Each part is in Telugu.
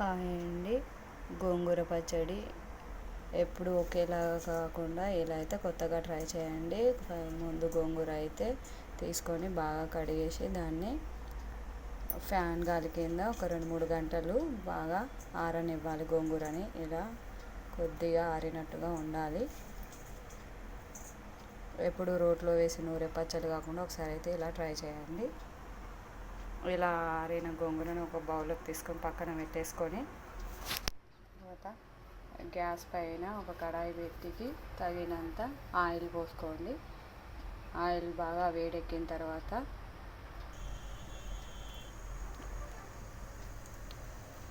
హాయ్ అండి. గోంగూర పచ్చడి ఎప్పుడు ఒకేలాగా కాకుండా ఇలా అయితే కొత్తగా ట్రై చేయండి. ముందు గోంగూర అయితే తీసుకొని బాగా కడిగేసి దాన్ని ఫ్యాన్ గాలి కింద ఒక 2-3 గంటలు బాగా ఆరనివ్వాలి. గోంగూరని ఇలా కొద్దిగా ఆరినట్టుగా ఉండాలి. ఎప్పుడు రోట్లో వేసి నూరే పచ్చడి కాకుండా ఒకసారి అయితే ఇలా ట్రై చేయండి. ఇలా ఆరిన గోంగూరను ఒక బౌల్లోకి తీసుకొని పక్కన పెట్టేసుకొని తర్వాత గ్యాస్ పైన ఒక కడాయి పెట్టి తగినంత ఆయిల్ పోసుకోండి. ఆయిల్ బాగా వేడెక్కిన తర్వాత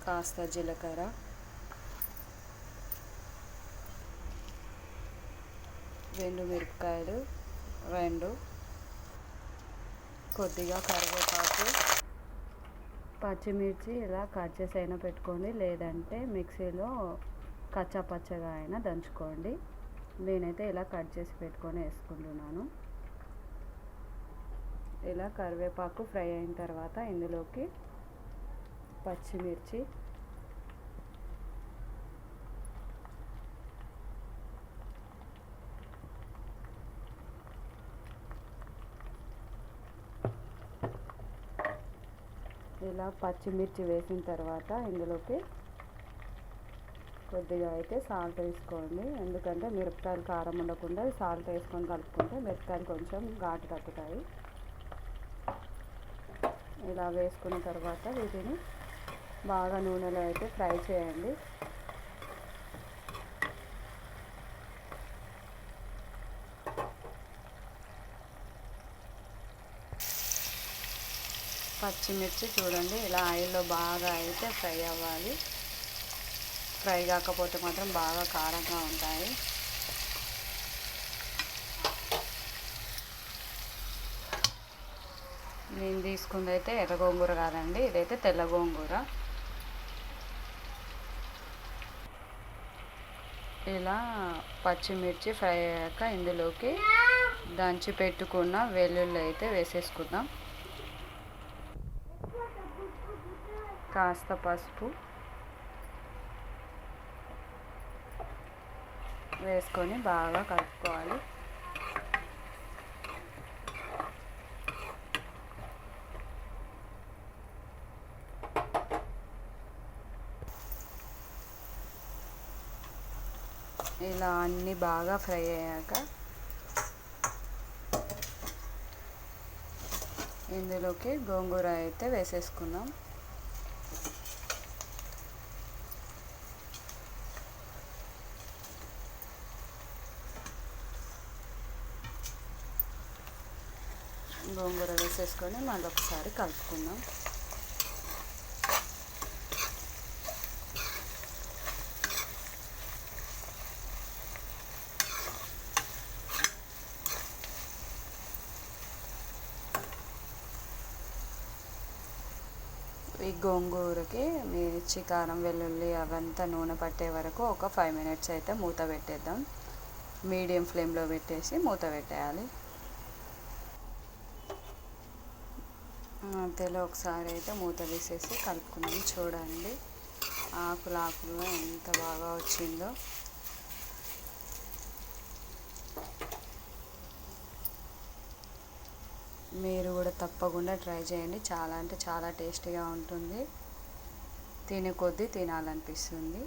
కాస్త జీలకర్ర, మిరపకాయలు 2, కొద్దిగా కరివేపాకు, పచ్చిమిర్చి ఇలా కట్ చేసి అయినా పెట్టుకోండి, లేదంటే మిక్సీలో కచ్చా పచ్చగా అయినా దంచుకోండి. నేనైతే ఇలా కట్ చేసి పెట్టుకొని వేసుకుంటున్నాను. ఇలా కరివేపాకు ఫ్రై అయిన తర్వాత ఇందులోకి పచ్చిమిర్చి, ఇలా పచ్చిమిర్చి వేసిన తర్వాత ఇందులోకి కొద్దిగా అయితే సాల్ట్ వేసుకోండి. ఎందుకంటే మిరపకాయలు కారం ఉండకుండా సాల్ట్ వేసుకొని కలుపుకుంటే మిరపకాయలు కొంచెం ఘాటు తగ్గుతాయి. ఇలా వేసుకున్న తర్వాత వీటిని బాగా నూనెలో అయితే ఫ్రై చేయండి. పచ్చిమిర్చి చూడండి ఇలా ఆయిల్లో బాగా అయితే ఫ్రై అవ్వాలి. ఫ్రై కాకపోతే మాత్రం బాగా కారంగా ఉంటాయి. నేను తీసుకుంది అయితే ఎర్ర గోంగూర కాదండి, ఇదైతే తెల్ల గోంగూర. ఇలా పచ్చిమిర్చి ఫ్రై అయ్యాక ఇందులోకి దంచి పెట్టుకున్న వెల్లుల్లి అయితే వేసేసుకుందాం. కాస్త పసుపు వేసుకొని బాగా కలుపుకోవాలి. ఇలా అన్నీ బాగా ఫ్రై అయ్యాక ఇందులోకి గోంగూర అయితే వేసేసుకుందాం. గోంగూర వేసేసుకొని మళ్ళీ ఒకసారి కలుపుకుందాం. ఈ గోంగూరకి మిర్చి, కారం, వెల్లుల్లి అవంతా నూనె పట్టే వరకు ఒక 5 మినిట్స్ అయితే మూత పెట్టేద్దాం. మీడియం ఫ్లేమ్లో పెట్టేసి మూత పెట్టేయాలి. మధ్యలో ఒకసారి అయితే మూత తీసేసి కలుపుకున్నాం. చూడండి ఆకులుగా ఎంత బాగా వచ్చిందో. మీరు కూడా తప్పకుండా ట్రై చేయండి. చాలా అంటే చాలా టేస్టీగా ఉంటుంది. తినే కొద్దీ తినాలనిపిస్తుంది.